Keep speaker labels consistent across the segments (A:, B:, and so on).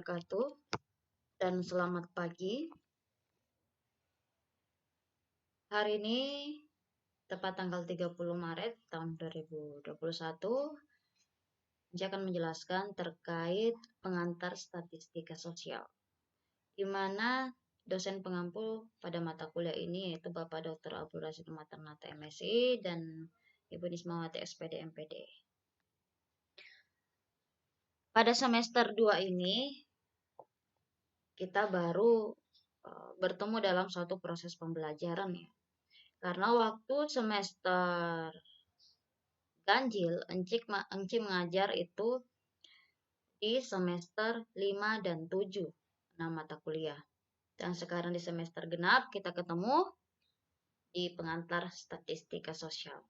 A: Wabarakatuh dan selamat pagi. Hari ini tepat tanggal 30 Maret tahun 2021, saya akan menjelaskan terkait pengantar statistika sosial, di mana dosen pengampu pada mata kuliah ini yaitu Bapak Dr. Abdul Rashid Maternata MSI dan Ibu Nismawati SPD MPD. Pada semester 2 ini kita baru bertemu dalam suatu proses pembelajaran ya. Karena waktu semester ganjil, Enci mengajar itu di semester 5 dan 7, 6 mata kuliah. Dan sekarang di semester genap kita ketemu di pengantar statistika sosial.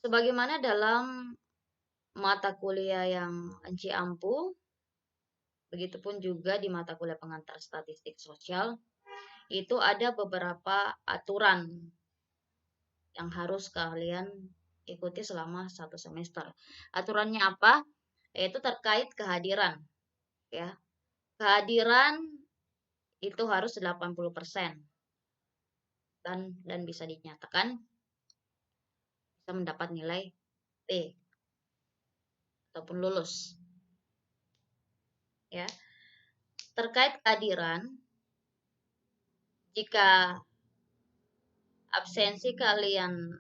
A: Sebagaimana dalam mata kuliah yang Enci ampu, begitupun juga di mata kuliah pengantar statistik sosial, itu ada beberapa aturan yang harus kalian ikuti selama satu semester. Aturannya apa? Yaitu terkait kehadiran. Ya. Kehadiran itu harus 80% dan bisa dinyatakan bisa mendapat nilai P ataupun lulus. Ya. Terkait kehadiran, jika absensi kalian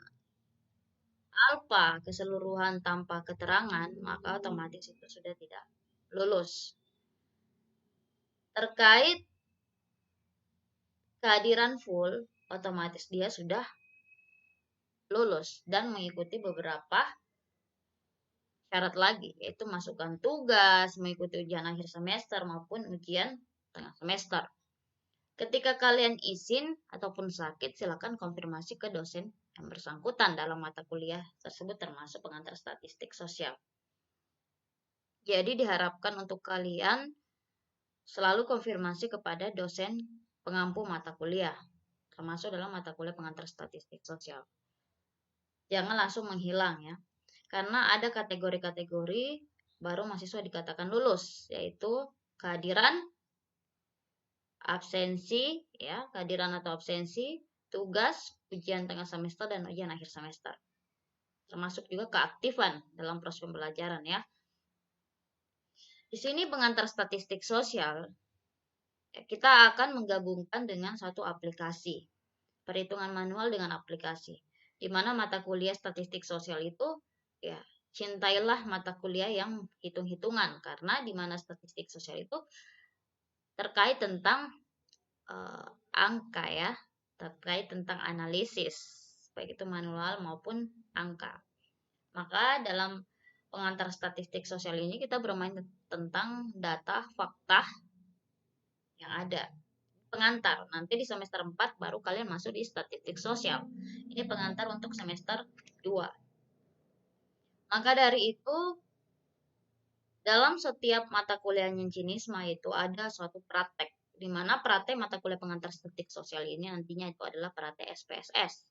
A: alfa keseluruhan tanpa keterangan, maka otomatis itu sudah tidak lulus. Terkait kehadiran full, otomatis dia sudah lulus dan mengikuti beberapa syarat lagi, yaitu masukkan tugas, mengikuti ujian akhir semester maupun ujian tengah semester. Ketika kalian izin ataupun sakit, silakan konfirmasi ke dosen yang bersangkutan dalam mata kuliah tersebut termasuk pengantar statistik sosial. Jadi diharapkan untuk kalian selalu konfirmasi kepada dosen pengampu mata kuliah, termasuk dalam mata kuliah pengantar statistik sosial. Jangan langsung menghilang ya. Karena ada kategori-kategori baru mahasiswa dikatakan lulus, yaitu kehadiran, absensi, ya, kehadiran atau absensi, tugas, ujian tengah semester, dan ujian akhir semester. Termasuk juga keaktifan dalam proses pembelajaran ya. Di sini pengantar statistik sosial, kita akan menggabungkan dengan satu aplikasi. Perhitungan manual dengan aplikasi. Di mana mata kuliah statistik sosial itu ya, cintailah mata kuliah yang hitung-hitungan karena di mana statistik sosial itu terkait tentang angka ya, terkait tentang analisis, baik itu manual maupun angka. Maka dalam pengantar statistik sosial ini kita bermain tentang data, fakta yang ada. Pengantar, nanti di semester 4 baru kalian masuk di statistik sosial. Ini pengantar untuk semester 2. Maka dari itu, dalam setiap mata kuliahnya Cinisma itu ada suatu praktek, di mana praktek mata kuliah pengantar statistik sosial ini nantinya itu adalah praktek SPSS,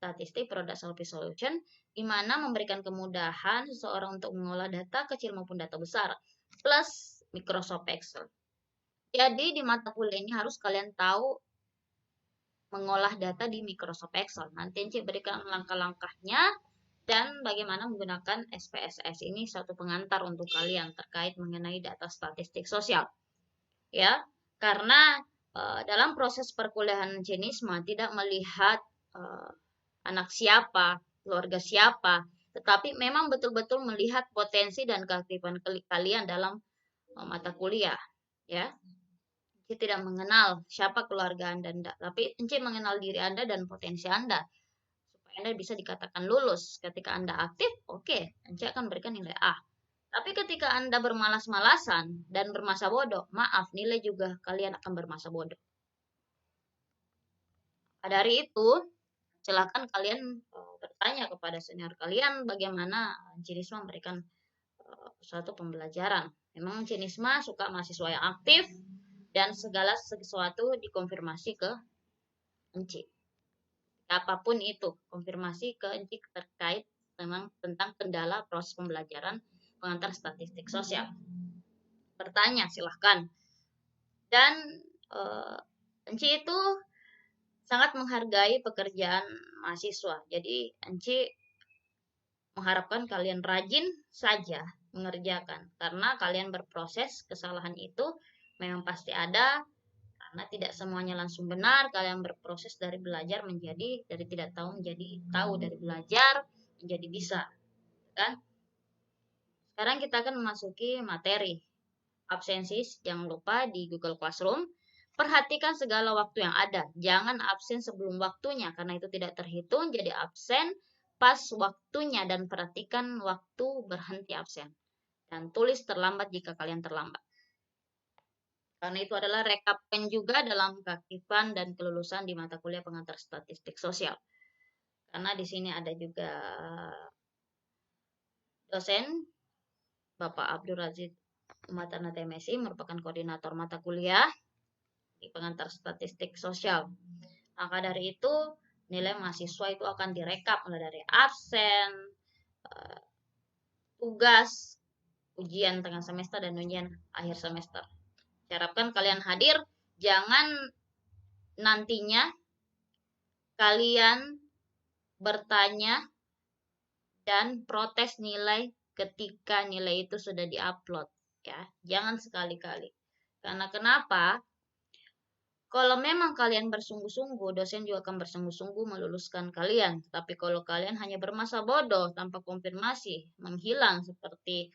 A: Statistik Product Service Solution, di mana memberikan kemudahan seseorang untuk mengolah data kecil maupun data besar, plus Microsoft Excel. Jadi di mata kuliah ini harus kalian tahu mengolah data di Microsoft Excel. Nanti Enci berikan langkah-langkahnya dan bagaimana menggunakan SPSS ini suatu pengantar untuk kalian terkait mengenai data statistik sosial. Ya, karena dalam proses perkuliahan Cinisma tidak melihat anak siapa, keluarga siapa, tetapi memang betul-betul melihat potensi dan keaktifan kalian dalam mata kuliah, ya. Enci tidak mengenal siapa keluarga Anda, tapi Enci mengenal diri Anda dan potensi Anda. Supaya Anda bisa dikatakan lulus. Ketika Anda aktif, oke, Enci akan berikan nilai A. Tapi ketika Anda bermalas-malasan dan bermasa bodoh, maaf, nilai juga kalian akan bermasa bodoh. Dari itu, silakan kalian bertanya kepada senior kalian bagaimana Cinisma memberikan suatu pembelajaran. Memang Cinisma suka mahasiswa yang aktif, dan segala sesuatu dikonfirmasi ke Enci. Apapun itu, konfirmasi ke Enci terkait tentang kendala proses pembelajaran pengantar statistik sosial. bertanya, silahkan. Dan Enci itu sangat menghargai pekerjaan mahasiswa. Jadi Enci mengharapkan kalian rajin saja mengerjakan, karena kalian berproses. Kesalahan itu memang pasti ada, karena tidak semuanya langsung benar. Kalian berproses dari belajar menjadi, dari tidak tahu menjadi tahu, dari belajar menjadi bisa, kan? Sekarang kita akan memasuki materi absensi. Jangan lupa di Google Classroom perhatikan segala waktu yang ada. Jangan absen sebelum waktunya, karena itu tidak terhitung. Jadi absen pas waktunya, dan perhatikan waktu berhenti absen. Dan tulis terlambat jika kalian terlambat. Karena itu adalah rekapan juga dalam keaktifan dan kelulusan di mata kuliah pengantar statistik sosial. Karena di sini ada juga dosen Bapak Abdul Razid Matana TMSI, merupakan koordinator mata kuliah di pengantar statistik sosial. Maka dari itu, nilai mahasiswa itu akan direkap mulai dari absen, tugas, ujian tengah semester, dan ujian akhir semester. Harapkan kalian hadir. Jangan nantinya kalian bertanya dan protes nilai ketika nilai itu sudah diupload, ya. Jangan sekali-kali. Karena kenapa? Kalau memang kalian bersungguh-sungguh, dosen juga akan bersungguh-sungguh meluluskan kalian. Tapi kalau kalian hanya bermasa bodoh tanpa konfirmasi, menghilang seperti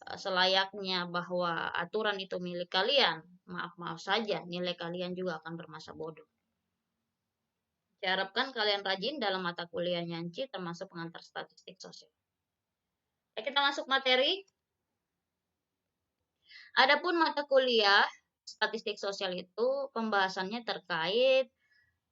A: selayaknya bahwa aturan itu milik kalian, maaf-maaf saja, nilai kalian juga akan bermasa bodoh. Saya harapkan kalian rajin dalam mata kuliah Enci, termasuk pengantar statistik sosial. Kita masuk materi. Adapun mata kuliah statistik sosial itu pembahasannya terkait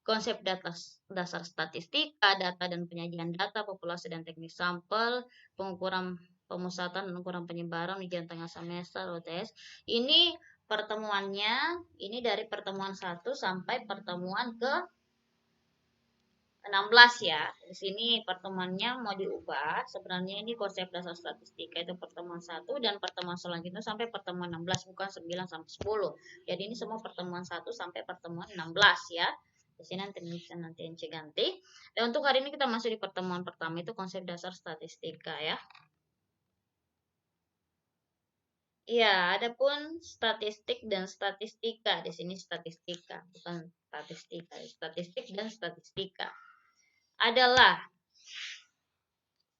A: konsep dasar statistika, data dan penyajian data, populasi dan teknik sampel, pengukuran pemusatan dan ukuran penyebaran, ujian tengah semester, UTS. Ini pertemuannya, ini dari pertemuan 1 sampai pertemuan ke 16 ya. Di sini pertemuannya mau diubah. Sebenarnya ini konsep dasar statistika itu pertemuan 1, dan pertemuan selanjutnya sampai pertemuan 16, bukan 9 sampai 10. Jadi ini semua pertemuan 1 sampai pertemuan 16 ya. Di sini nanti Enci ganti. Dan untuk hari ini kita masuk di pertemuan pertama, itu konsep dasar statistika ya. Iya, adapun statistik dan statistika. Di sini statistika, bukan statistika. Statistik dan statistika adalah,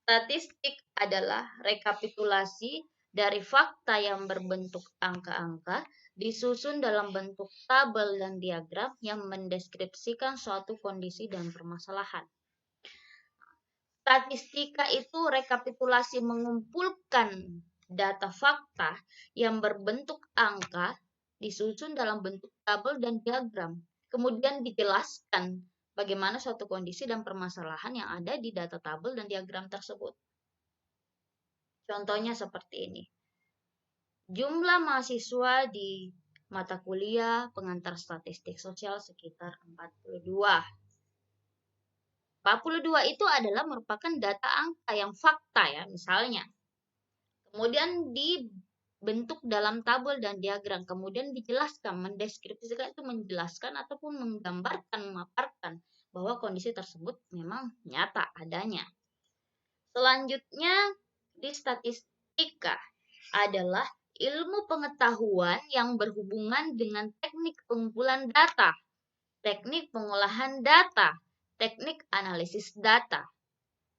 A: statistik adalah rekapitulasi dari fakta yang berbentuk angka-angka disusun dalam bentuk tabel dan diagram yang mendeskripsikan suatu kondisi dan permasalahan. Statistika itu rekapitulasi mengumpulkan data fakta yang berbentuk angka disusun dalam bentuk tabel dan diagram. Kemudian dijelaskan bagaimana suatu kondisi dan permasalahan yang ada di data tabel dan diagram tersebut. Contohnya seperti ini. Jumlah mahasiswa di mata kuliah pengantar statistik sosial sekitar 42. 42 itu adalah merupakan data angka yang fakta ya, misalnya. Kemudian dibentuk dalam tabel dan diagram, kemudian dijelaskan, mendeskripsikan itu menjelaskan ataupun menggambarkan, memaparkan bahwa kondisi tersebut memang nyata adanya. Selanjutnya di statistika adalah ilmu pengetahuan yang berhubungan dengan teknik pengumpulan data, teknik pengolahan data, teknik analisis data,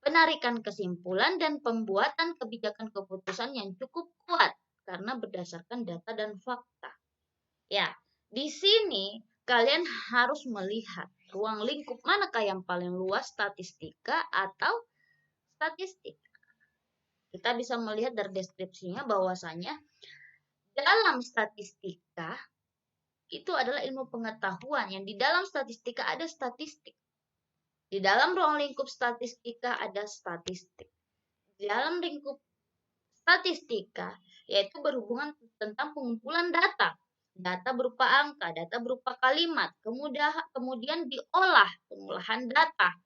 A: penarikan kesimpulan, dan pembuatan kebijakan keputusan yang cukup kuat karena berdasarkan data dan fakta. Ya, di sini kalian harus melihat ruang lingkup manakah yang paling luas, statistika atau statistik. Kita bisa melihat dari deskripsinya bahwasanya dalam statistika itu adalah ilmu pengetahuan yang di dalam statistika ada statistik. Di dalam ruang lingkup statistika ada statistik. Di dalam lingkup statistika yaitu berhubungan tentang pengumpulan data. Data berupa angka, data berupa kalimat, kemudian diolah, pengolahan data.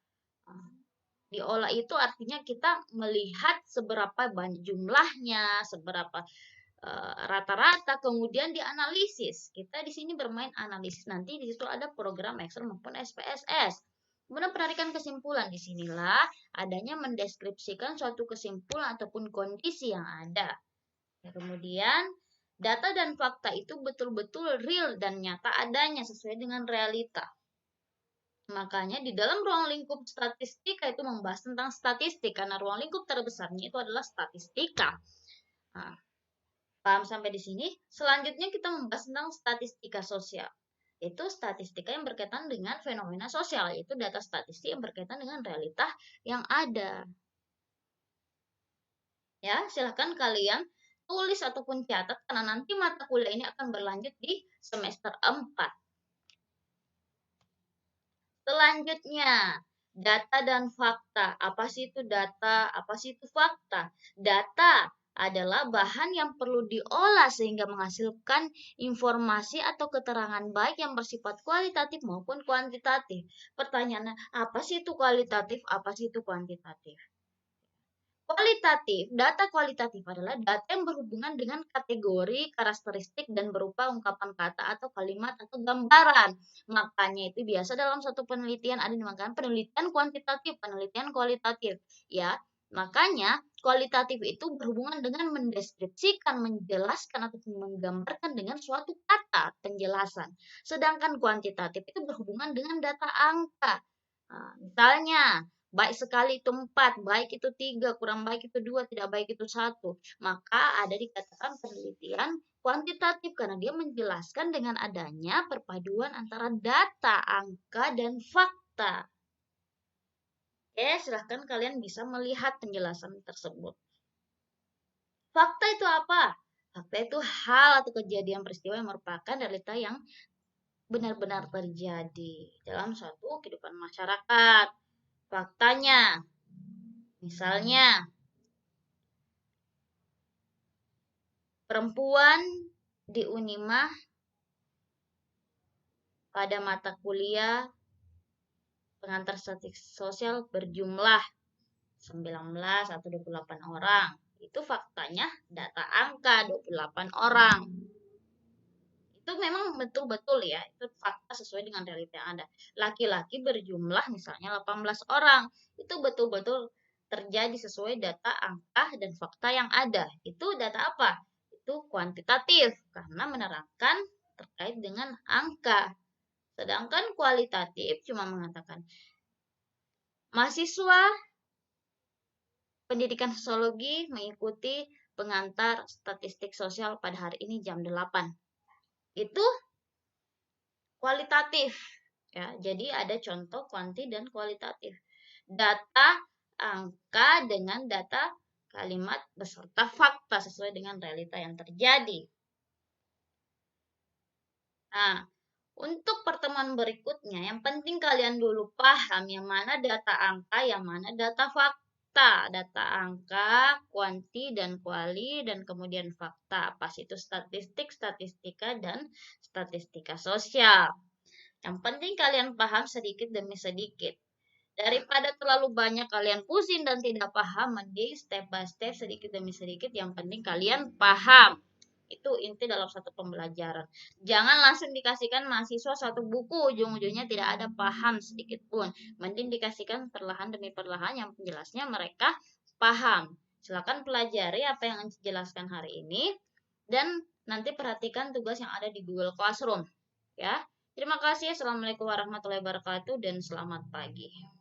A: Diolah itu artinya kita melihat seberapa banyak jumlahnya, seberapa rata-rata, kemudian dianalisis. Kita di sini bermain analisis, nanti di situ ada program Excel maupun SPSS. Kemudian perhatikan kesimpulan, disinilah adanya mendeskripsikan suatu kesimpulan ataupun kondisi yang ada. Kemudian data dan fakta itu betul-betul real dan nyata adanya sesuai dengan realita. Makanya di dalam ruang lingkup statistika itu membahas tentang statistik, karena ruang lingkup terbesarnya itu adalah statistika. Nah, paham sampai di sini? Selanjutnya kita membahas tentang statistika sosial. Itu statistika yang berkaitan dengan fenomena sosial, yaitu data statistik yang berkaitan dengan realita yang ada. Ya, silahkan kalian tulis ataupun catat, karena nanti mata kuliah ini akan berlanjut di semester 4. Selanjutnya, data dan fakta. Apa sih itu data? Apa sih itu fakta? Data adalah bahan yang perlu diolah sehingga menghasilkan informasi atau keterangan baik yang bersifat kualitatif maupun kuantitatif. Pertanyaannya, apa sih itu kualitatif? Apa sih itu kuantitatif? Kualitatif, data kualitatif adalah data yang berhubungan dengan kategori, karakteristik, dan berupa ungkapan kata atau kalimat atau gambaran. Makanya itu biasa dalam satu penelitian ada dinamakan penelitian kuantitatif, penelitian kualitatif. Ya, makanya kualitatif itu berhubungan dengan mendeskripsikan, menjelaskan, ataupun menggambarkan dengan suatu kata penjelasan. Sedangkan kuantitatif itu berhubungan dengan data angka. Nah, misalnya, baik sekali itu 4, baik itu 3, kurang baik itu 2, tidak baik itu 1. Maka ada dikatakan penelitian kuantitatif karena dia menjelaskan dengan adanya perpaduan antara data, angka, dan fakta. Oke, silahkan kalian bisa melihat penjelasan tersebut. Fakta itu apa? Fakta itu hal atau kejadian peristiwa yang merupakan realita yang benar-benar terjadi dalam suatu kehidupan masyarakat. Faktanya, misalnya, perempuan di Unimah pada mata kuliah pengantar statistik sosial berjumlah 19 atau 28 orang. Itu faktanya data angka 28 orang. Itu memang betul-betul ya, itu fakta sesuai dengan realita yang ada. Laki-laki berjumlah misalnya 18 orang. Itu betul-betul terjadi sesuai data angka dan fakta yang ada. Itu data apa? Itu kuantitatif karena menerangkan terkait dengan angka. Sedangkan kualitatif cuma mengatakan mahasiswa pendidikan sosiologi mengikuti pengantar statistik sosial pada hari ini jam 8. Itu kualitatif ya. Jadi ada contoh kuanti dan kualitatif. Data angka dengan data kalimat beserta fakta sesuai dengan realita yang terjadi. Nah, untuk pertemuan berikutnya, yang penting kalian dulu paham yang mana data angka, yang mana data fakta. Data angka, kuanti, dan kuali, dan kemudian fakta. Pas itu statistik, statistika, dan statistika sosial. Yang penting kalian paham sedikit demi sedikit. Daripada terlalu banyak kalian pusing dan tidak paham, mending step by step, sedikit demi sedikit. Yang penting kalian paham. Itu inti dalam satu pembelajaran. Jangan langsung dikasihkan mahasiswa satu buku, ujung-ujungnya tidak ada paham sedikit pun. Mending dikasihkan perlahan demi perlahan yang jelasnya mereka paham. Silakan pelajari apa yang dijelaskan hari ini dan nanti perhatikan tugas yang ada di Google Classroom. Ya. Terima kasih. Assalamualaikum warahmatullahi wabarakatuh dan selamat pagi.